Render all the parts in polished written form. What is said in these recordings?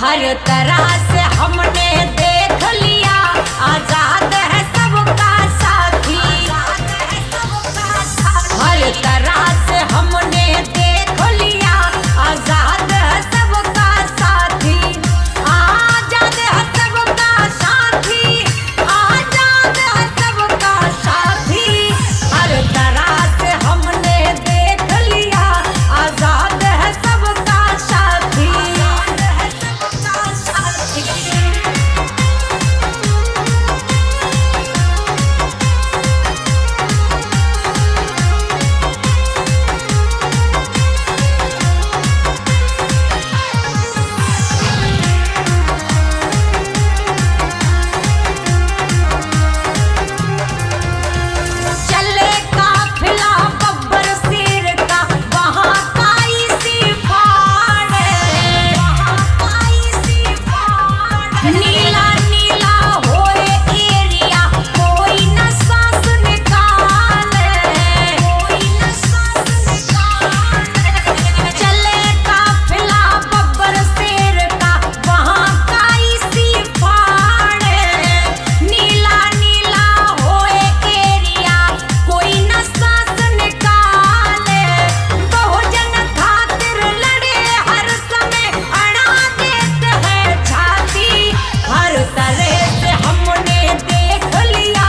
हर तरह से हमने देख लिया, आजाद है सबका साथी। हर तरह से हमने देख लिया, आजाद है सबका साथी। आजाद है सबका साथी, आजाद है सबका साथी। हर तरह से हमने देख लिया, आजाद है सबका साथी। चले काफिला बब्बर शेर का, वहाँ का इसी फाड़। नीला नीला होए एरिया, कोई न सांस निकाले। चले काफिला बब्बर शेर का, वहाँ का इसी फाड़। नीला नीला होए एरिया, कोई न सांस निकाले। बहुजन खातिर लड़े हर समय, अड़ा देते हैं छाती। हर तरह से हमने देख लिया,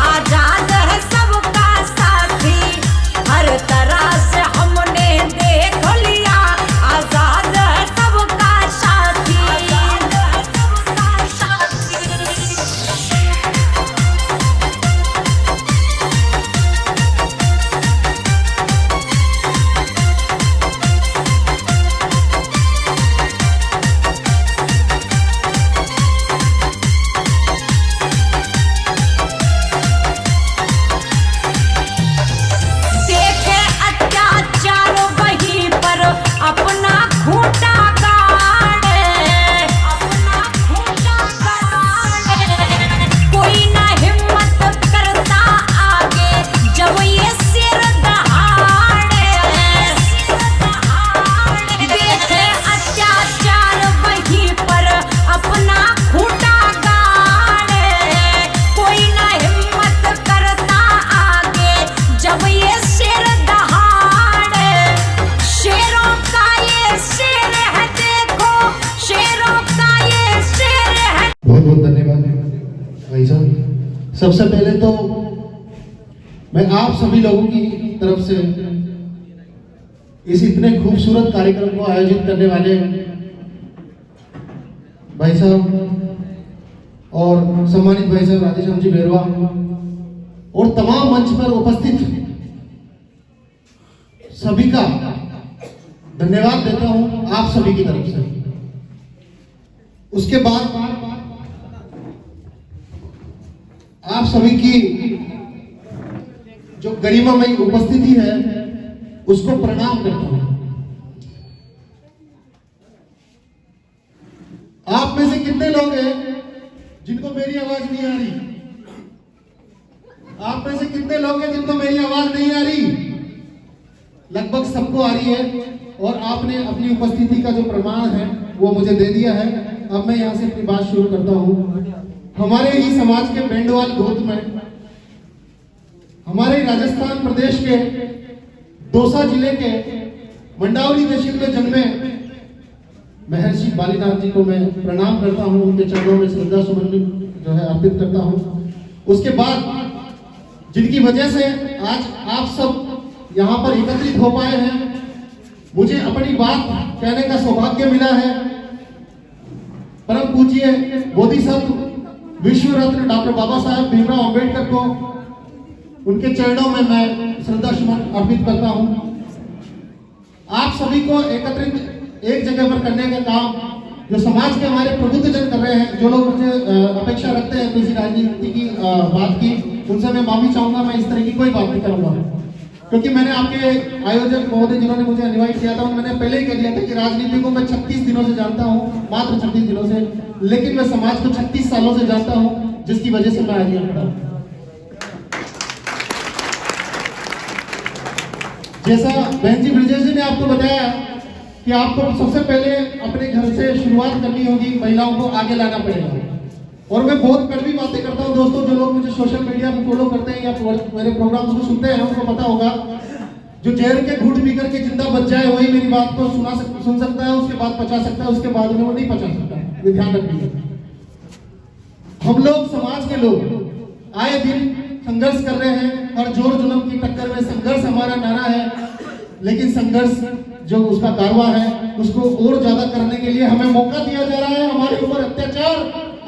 आजाद है सबका साथी। हर तरह से हमने देख लिया, आजाद है सबका साथी। देखे अत्याचार वहीं पर अपना खूंटा गाड़े। कोई ना हिम्मत करता आगे, जब ये सिर दहाड़े। देखे अत्याचार वहीं पर अपना खूंटा गाड़े। कोई ना हिम्मत करता आगे, जब ये शेर दहाड़े। शेरों का ये शेर है, देखो शेरों का ये शेर है। बहुत बहुत धन्यवाद भाई साहब। सबसे पहले तो मैं आप सभी लोगों की तरफ से इस इतने खूबसूरत कार्यक्रम को आयोजित करने वाले भाई साहब और सम्मानित भाई साहब राधेश्याम जी बेरवा और तमाम मंच पर उपस्थित सभी का धन्यवाद देता हूं आप सभी की तरफ से। उसके बाद आप सभी की जो गरिमामयी उपस्थिति है उसको प्रणाम करता हूं। आप में से कितने लोग हैं जिनको मेरी आवाज नहीं आ रही? आप में से कितने लोग हैं जिनको मेरी आवाज नहीं आ रही? लगभग सबको आ रही है और आपने अपनी उपस्थिति का जो प्रमाण है वो मुझे दे दिया है। अब मैं यहाँ से अपनी बात शुरू करता हूँ। हमारे ही समाज के बेंडवाल गोद में, हमारे राजस्थान प्रदेश के दौसा जिले के मंडावली तहसील में जन्मे महर्षि बालीनाथ जी को मैं प्रणाम करता हूँ, उनके चरणों में श्रद्धा सुमन जो है अर्पित करता हूँ। उसके बाद जिनकी वजह से आज आप सब यहाँ पर एकत्रित हो पाए हैं, मुझे अपनी बात कहने का सौभाग्य मिला है। परम पूज्य बोधिसत्व विश्व रत्न डॉक्टर बाबा साहेब भीमराव अंबेडकर को उनके चरणों में मैं श्रद्धा सुमन अर्पित करता हूं। आप सभी को एकत्रित एक जगह पर करने का काम जो समाज के हमारे प्रबुद्ध जन कर रहे हैं, जो लोग मुझे अपेक्षा रखते हैं किसी राजनीति की बात की, उनसे मैं माफी चाहूंगा। मैं इस तरह की कोई बात नहीं करूंगा, क्योंकि मैंने आपके आयोजक महोदय जिन्होंने मुझे इनवाइट किया था, मैंने पहले ही कह दिया था कि राजनीति को मैं 36 दिनों से जानता हूं, मात्र 36 दिनों से, लेकिन मैं समाज को 36 सालों से जानता हूं, जिसकी वजह से मैं आज यहाँ खड़ा हूं। जैसा बहन जी ब्रिजेश जी ने आपको बताया कि आपको सबसे पहले अपने घर से शुरुआत करनी होगी, महिलाओं को आगे लाना पड़ेगा। और मैं बहुत कड़वी बातें करता हूँ दोस्तों, जो लोग मुझे सोशल मीडिया में फॉलो करते हैं या मेरे प्रोग्राम्स को सुनते हैं उनको पता होगा, जो जहर के घूंट पी करके जिंदा बच जाए वही मेरी बात को सुन सकता है, उसके बाद पचा सकता है, उसके बाद में वो नहीं पचा सकता। ये ध्यान रखिए। हम लोग समाज के लोग आए दिन संघर्ष कर रहे हैं, हर जोर जुल्म की टक्कर में संघर्ष हमारा नारा है, लेकिन संघर्ष जो उसका कारवा है उसको और ज्यादा करने के लिए हमें मौका दिया जा रहा है, हमारे ऊपर अत्याचार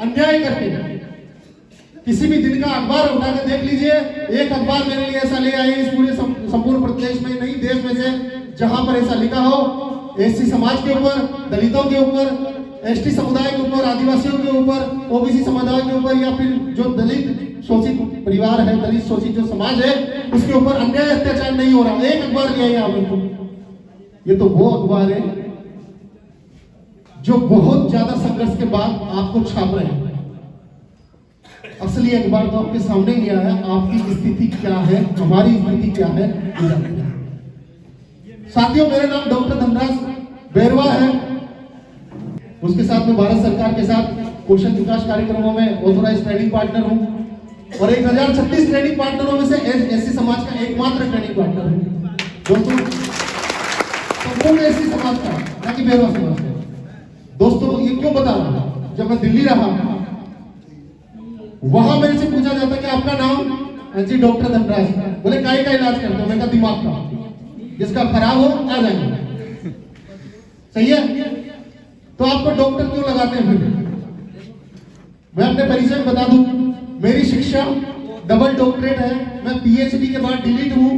अन्याय करके। किसी भी दिन का अखबार उठा के देख लीजिए, एक अखबार मेरे लिए ऐसा ले आए इस पूरे संपूर्ण प्रदेश में, नहीं देश में से, जहां पर ऐसा लिखा हो एससी समाज के ऊपर, दलितों के ऊपर, एसटी समुदाय के ऊपर, आदिवासियों के ऊपर, ओबीसी समुदाय के ऊपर, या फिर जो दलित शोषित परिवार है, दलित शोषित जो समाज है उसके ऊपर अन्याय अत्याचार नहीं हो रहा। एक अखबार ले आइए आप। ये तो वो अखबार है जो बहुत ज्यादा संघर्ष के बाद आपको छाप रहे हैं। असली अखबार तो आपके सामने ही आया है, आपकी स्थिति क्या है, हमारी स्थिति क्या है। साथियों, मेरा नाम डॉक्टर धनराज बैरवा है। उसके साथ में भारत सरकार के साथ कौशल विकास कार्यक्रमों में ऑथोराइज ट्रेनिंग पार्टनर हूं और 1036 ट्रेनिंग पार्टनरों में से एससी समाज का एकमात्र ट्रेनिंग पार्टनर हूं दोस्तों, संपूर्ण एससी समाज का, ना कि बैरवा समाज का। दोस्तों, ये क्यों बता रहा हूं, जब मैं दिल्ली रहा वहां मेरे से पूछा जाता कि आपका नाम? जी डॉक्टर धनराज। बोले काय का इलाज करते हो? मैं कहा दिमाग का, जिसका खराब हो आ जाएंगे। सही है, तो आपको डॉक्टर क्यों लगाते हैं? फिर मैं अपने परिचय में बता दूं, मेरी शिक्षा डबल डॉक्टरेट है। मैं पीएचडी के बाद डिलीट हूं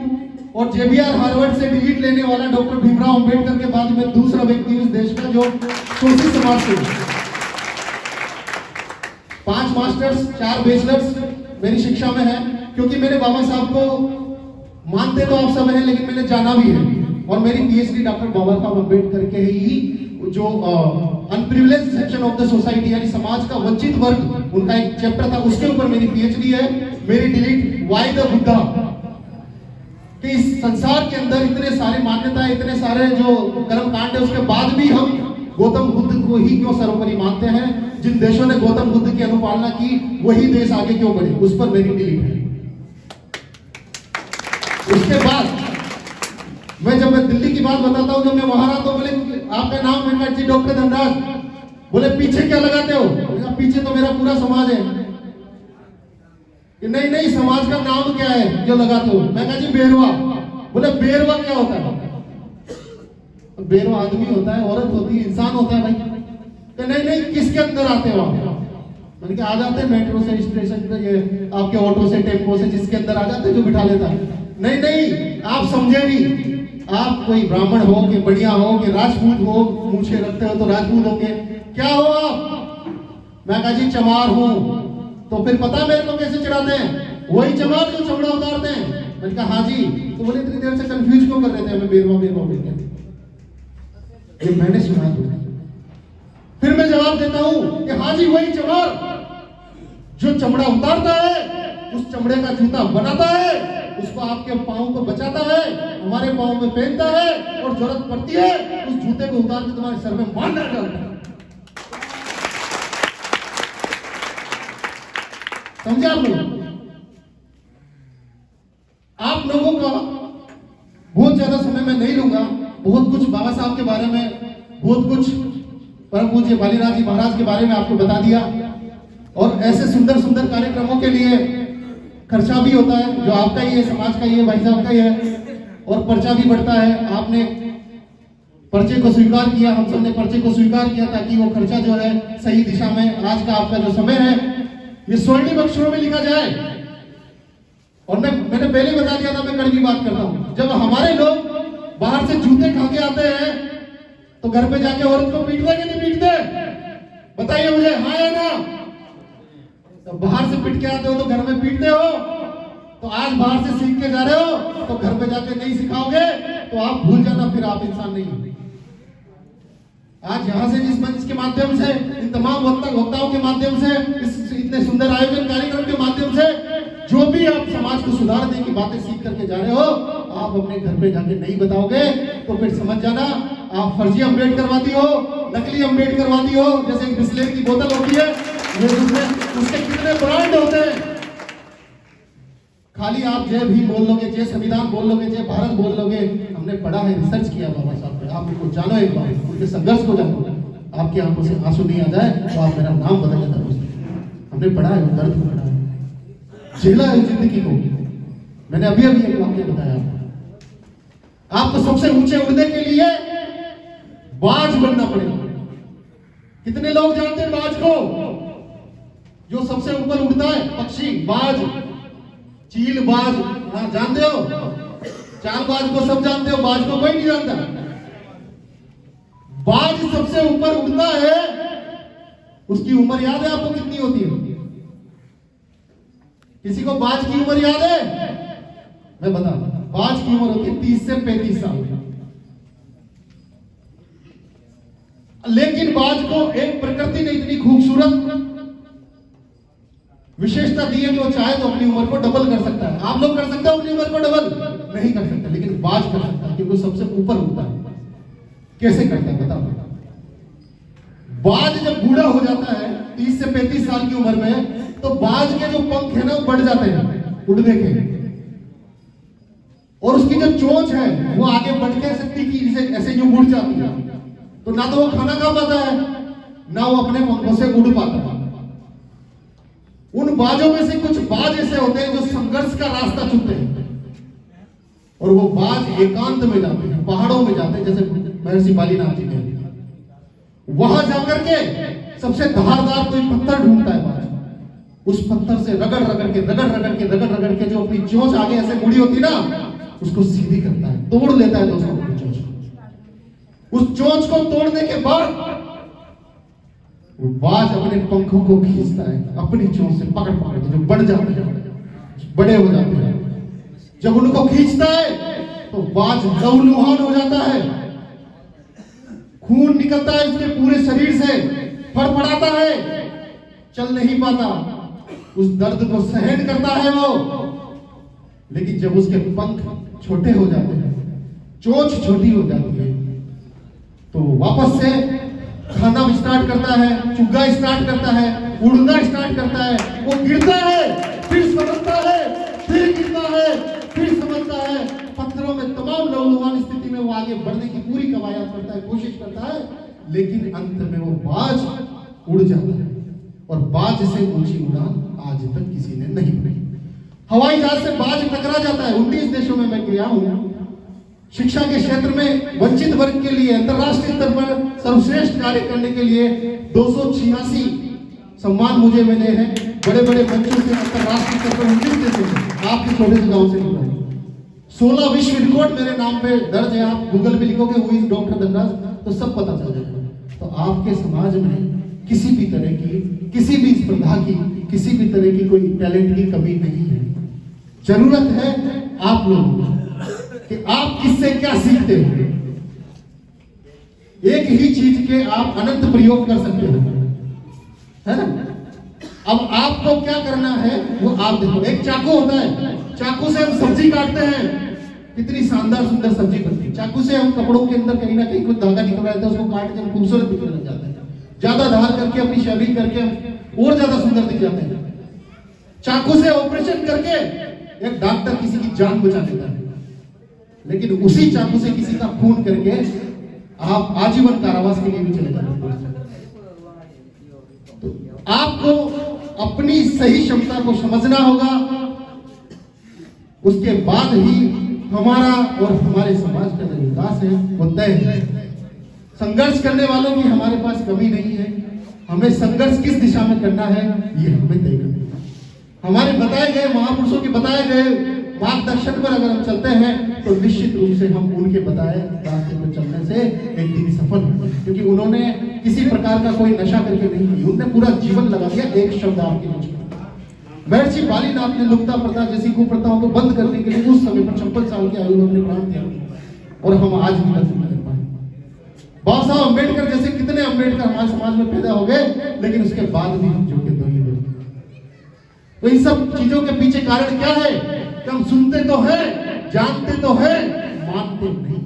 और जेबीआर हार्वर्ड से डिलीट लेने वाला डॉक्टर भीमराव अंबेडकर के बाद में दूसरा व्यक्ति इस देश का जो शोषित समाज से 5 मास्टर्स 4 बैचलर्स मेरी शिक्षा में है, क्योंकि मेरे बाबा साहब को मानते तो आप सब हैं, लेकिन मैंने जाना भी है। और मेरी पीएचडी डॉक्टर बाबा साहब अंबेडकर के ही जो unprivileged section of the society यानी समाज का वंचित वर्ग, उनका एक चैप्टर था, उसके ऊपर मेरी पीएचडी है। मेरी डिलीट वाई द बुद्धा कि इस संसार के अंदर इतने सारे मान्यताएं, इतने सारे जो कर्म कांड है, उसके बाद भी हम गौतम बुद्ध को ही क्यों सर्वोपरि मानते हैं? जिन देशों ने गौतम बुद्ध की अनुपालना की वही देश आगे क्यों बढ़े? उस पर मेरी डिलीट है। उसके बाद जब मैं दिल्ली की बात बताता हूं, जब मैं वहां रहा तो बोले आपका नाम? मैंने कहा जी डॉक्टर धनराज। बोले पीछे क्या लगाते हो? पीछे तो मेरा पूरा समाज है। नहीं नहीं, समाज का नाम क्या है जो लगाते हो? मैं कहा जी बैरवा। बोले बैरवा क्या होता है? बैरवा आदमी होता है, औरत होती है, इंसान होता है भाई। तो नहीं नहीं, किसके अंदर आते हो आप? मैंने कहा आ जाते हैं मेट्रो से, स्टेशन पे, ये आपके ऑटो से, टेम्पो से, जिसके अंदर आ जाते जो बिठा लेता है। नहीं नहीं, आप समझे नहीं। आप कोई ब्राह्मण हो कि बढ़िया हो कि राजपूत हो, मूछे रखते हो तो राजपूत होंगे, क्या हो आप? मैं कहा जी चमार हूं। तो फिर पता मेरे को कैसे चढ़ाते हैं? वही चमार जो चमड़ा उतारते हैं। मैंने कहा हाँ जी। तो बोले इतनी देर से कंफ्यूज क्यों कर रहे थे हमें बैरवा बैरवा बैरवा? ये मैंने सुना था। फिर मैं जवाब देता हूं कि हाँ जी वही चमार जो चमड़ा उतारता है, उस चमड़े का जूता बनाता है, उसको आपके पांव को बचाता है, हमारे पांव में पहनता है, और जरूरत पड़ती है उस जूते को उतार के तुम्हारे सर में मार डालता है। समझे आप लोग? आप लोगों का बहुत ज्यादा समय मैं नहीं लूंगा। बहुत कुछ बाबा साहब के बारे में, बहुत कुछ परम पूज्य बालीराज जी महाराज के बारे में आपको बता दिया। और ऐसे सुंदर सुंदर कार्यक्रमों के लिए खर्चा भी होता है, जो आपका ही है, समाज का ही है, भाई साहब का ही है, और पर्चा भी बढ़ता है। आपने पर्चे को स्वीकार किया, हम सब ने पर्चे को स्वीकार किया, ताकि वो खर्चा जो है सही दिशा में, आज का आपका जो समय है ये स्वर्णिम अक्षरों में लिखा जाए। और मैंने पहले बता दिया था, मैं कड़वी बात करता हूं। जब हमारे लोग बाहर से जूते खा के आते हैं तो घर पे जाके औरत को पीटते कि नहीं पीटते? बताइए मुझे, हाँ या ना? तो बाहर से पीट के आते हो तो घर में पीटते हो। तो आज बाहर से सीख के जा रहे हो तो घर पे जाके नहीं सिखाओगे तो आप भूल जाना, फिर आप इंसान नहीं होंगे। आज यहां से जिस मंच के माध्यम से, इन तमाम वक्ताओं के माध्यम से, इस इतने सुंदर आयोजन कार्यक्रम के माध्यम से जो भी आप समाज को सुधारने की बातें सीख करके जा रहे हो, आप अपने घर पे जाके नहीं बताओगे तो फिर समझ जाना आप फर्जी अम्बेडकरवादी हो, नकली अम्बेडकरवादी हो, जैसे एक बिस्लेरी की बोतल होती है, उसके कितने ब्रांड होते हैं। खाली आप जय भीम बोल लोगे, जय संविधान बोल लोगे, जय भारत बोल लोगे। हमने पढ़ा है, रिसर्च किया बाबा साहब पे। आप उनको जानो, एक बार उनके संघर्ष को जानो। आपकी आंखों से आंसू नहीं आ जाए तो आप मेरा नाम बदल जाता है। हमने पढ़ा है, दर्द को पढ़ा है, झेला है जिंदगी को। मैंने अभी अभी एक वाक्य बताया आपको। सबसे ऊंचे उड़ने के लिए बाज बनना पड़ेगा। कितने लोग जानते हैं बाज को? जो सबसे ऊपर उड़ता है पक्षी, बाज, चील बाज, हाँ जानते हो? चाल बाज को सब जानते हो, बाज को कोई नहीं जानता। बाज सबसे ऊपर उड़ता है, उसकी उम्र याद है आपको कितनी होती है? किसी को बाज की उम्र याद है? मैं बता, बाज की उम्र होती है 30 से 35 साल। लेकिन बाज को एक प्रकृति ने इतनी खूबसूरत विशेषता दी है कि वो चाहे तो अपनी उम्र को डबल कर सकता है। आप लोग कर सकते हो अपनी उम्र को डबल? नहीं कर सकते, लेकिन बाज कर सकता है क्योंकि वो सबसे ऊपर उड़ता है। कैसे करता है बताओ? बाज जब बूढ़ा हो जाता है 30 से 35 साल की उम्र में, तो बाज के जो पंख है ना वो बढ़ जाते हैं उड़ने के, और उसकी जो चोंच है वो आगे बढ़ के सकती कि ऐसे यूं उड़ जाती है। तो ना तो वो खाना खा पाता है, ना वो अपने पंखों से उड़ पाता है। उन बाजों में से कुछ बाज ऐसे होते हैं जो संघर्ष का रास्ता चुनते हैं, और वो बाज एकांत में जाते हैं, पहाड़ों में जाते हैं, जैसे महर्षि बालीनाथ जी ने। वहां जाकर के सबसे धारदार कोई पत्थर ढूंढता है बाज, उस पत्थर से रगड़ रगड़ के जो अपनी चोंच आगे ऐसे मुड़ी होती ना, उसको सीधी करता है, तोड़ लेता है दोस्तों अपनी चोंच को। उस चोंच को तोड़ने के बाद वो बाज अपने पंखों को खींचता है, अपनी चोंच से पकड़ के, जो बढ़ जाते हैं, बड़े हो जाते हैं। जब उनको खींचता है तो बाज लहूलुहान हो जाता है, खून निकलता है उसके पूरे शरीर से, फड़फड़ाता है, चल नहीं पाता, उस दर्द को सहन करता है वो। लेकिन जब उसके पंख छोटे हो जाते हैं, चोंच छोटी हो जाती है, तो वापस से खाना स्टार्ट करता है, चुग्गा स्टार्ट करता है, उड़ना स्टार्ट करता है। वो गिरता है, फिर समझता है, फिर गिरता है, फिर समझता है। पत्थरों में तमाम लहूलुहान स्थिति में वो आगे बढ़ने की पूरी कवायद करता है, कोशिश करता है, लेकिन अंत में वो बाज उड़ जाता है। और बाज से ऊंची उड़ान आज तक किसी ने नहीं भरी। हवाई जहाज से बाज टकरा जाता है। 19 देशों में मैं गया हूं। शिक्षा के क्षेत्र में वंचित वर्ग के लिए अंतरराष्ट्रीय स्तर पर सर्वश्रेष्ठ कार्य करने के लिए 286 सम्मान मुझे मिले हैं, बड़े बड़े मंचों से अंतरराष्ट्रीय स्तर पर 19 देशों में, आपके छोटे से गांव से मिला। 16 विश्व रिकॉर्ड मेरे नाम पे दर्ज है। आप गूगल पे लिखोगे हु इज डॉक्टर धनराज तो सब पता चल जाएगा। तो आपके समाज में किसी भी तरह की, किसी भी स्पर्धा की, किसी भी तरह की कोई टैलेंट की कमी नहीं है। जरूरत है आप लोगों को कि आप किससे क्या सीखते हो। एक ही चीज के आप अनंत प्रयोग कर सकते हो, है ना? अब आपको क्या करना है वो आप देखो। एक चाकू होता है, चाकू से हम सब्जी काटते हैं, कितनी शानदार सुंदर सब्जी बनती है। चाकू से हम कपड़ों के अंदर कहीं ना कहीं कुछ धागा निकल रहा है, उसको काट के खूबसूरत दिखने लग जाता है। ज्यादा धार करके अपनी शेविंग करके हम और ज्यादा सुंदर दिख जाते हैं। चाकू से ऑपरेशन करके एक डॉक्टर किसी की जान बचा देता है, लेकिन उसी चाकू से किसी का खून करके आप आजीवन कारावास के लिए भी चले जाते हैं। तो आपको अपनी सही क्षमता को समझना होगा, उसके बाद ही हमारा और हमारे समाज का जो विकास है वो तय है। संघर्ष करने वालों की हमारे पास कमी नहीं है। हमें संघर्ष किस दिशा में करना है ये हमें तय करना है। हमारे बताए गए महापुरुषों के बताए गए मार्गदर्शन पर अगर हम चलते हैं तो निश्चित रूप से हम उनके बताए रास्ते पर चलने से एक दिन सफल होंगे, क्योंकि उन्होंने किसी प्रकार का कोई नशा करके नहीं किया, उन्होंने पूरा जीवन लगा दिया एक शब्द आपके मुझ में। महर्षि बालीनाथ ने लुप्ता प्रथा जैसी कुप्रथाओं को बंद करने के लिए उस समय पर 56 साल की आयु में अपने प्राण दिया, और हम आज भी बंद नहीं कर पाए। बाबा साहब अम्बेडकर जैसे कितने अम्बेडकर हमारे समाज में पैदा हो गए, लेकिन उसके बाद भी हम जो के तो ही बने। तो इन सब चीजों के पीछे कारण क्या है कि हम सुनते तो हैं, जानते तो हैं, मानते नहीं।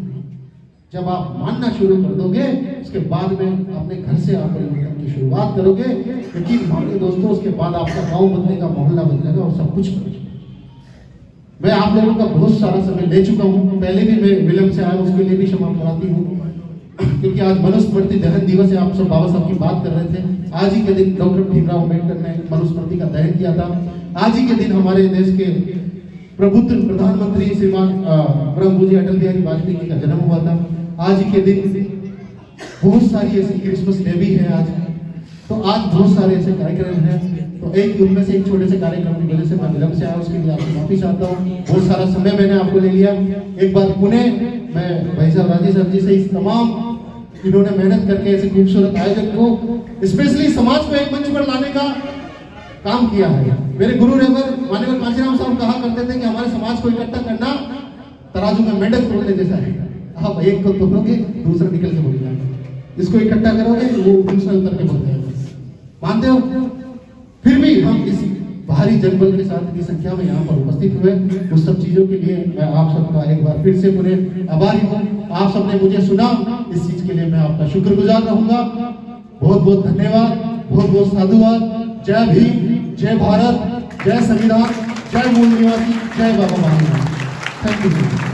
जब आप मानना शुरू कर दोगे, उसके बाद में अपने घर से आप परिवर्तन की शुरुआत करोगे, यकीन मानिए दोस्तों, उसके बाद आपका गांव बदलेगा, मोहल्ला बदलेगा और सब कुछ बदलेगा। मैं आप लोगों का बहुत सारा समय ले चुका हूँ, पहले भी मैं विलंब से आया, उसके लिए भी क्षमा प्रार्थी हूँ, क्योंकि आज मनुस्मृति दहन दिवस है। आप सब बाबा साहब की बात कर रहे थे। आज ही के दिन डॉक्टर भीमराव अम्बेडकर ने मनुस्मृति का दहन किया था। आज ही के दिन हमारे देश के प्रबुद्ध प्रधानमंत्री श्रीमान ब्रह्म पूज्य अटल बिहारी वाजपेयी जी का जन्म हुआ था। आज ही के दिन बहुत सारी ऐसी क्रिसमस डे भी है आज, तो आज बहुत सारे ऐसे कार्यक्रम हैं। तो एक उनमें से एक छोटे से कार्यक्रम की वजह से मैं विलंब से आया, उसके लिए आपसे माफी चाहता हूँ। बहुत सारा समय मैंने आपको ले लिया। एक बार पुणे मैं भाई साहब राजेश साहब जी से इस तमाम इन्होंने मेहनत करके ऐसे खूबसूरत आयोजन को स्पेशली समाज को एक मंच पर लाने का काम किया है। मेरे गुरु रेवर माननीय कांशीराम साहब कहा करते थे कि हमारे समाज को इकट्ठा करना तराजू में मेंढक तोड़ने जैसा है। आप एक को तोड़ोगे, दूसरा निकल के बोल जाएगा। इसको इकट्ठा करोगे, वो दूसरा उतर के बोल जाएगा। मानते हो? फिर भी हम इस भारी जनबल के साथ की संख्या में यहाँ पर उपस्थित हुए, उस सब चीजों के लिए मैं आप सबका एक बार फिर से पूरे आभारी हूँ। आप सबने मुझे सुना, इस चीज के लिए मैं आपका शुक्रगुजार रहूंगा। बहुत बहुत धन्यवाद, बहुत बहुत साधुवाद। जय भीम, जय भारत, जय संविधान, जय मूल निवासी, जय बाबा महाराज। Thank you.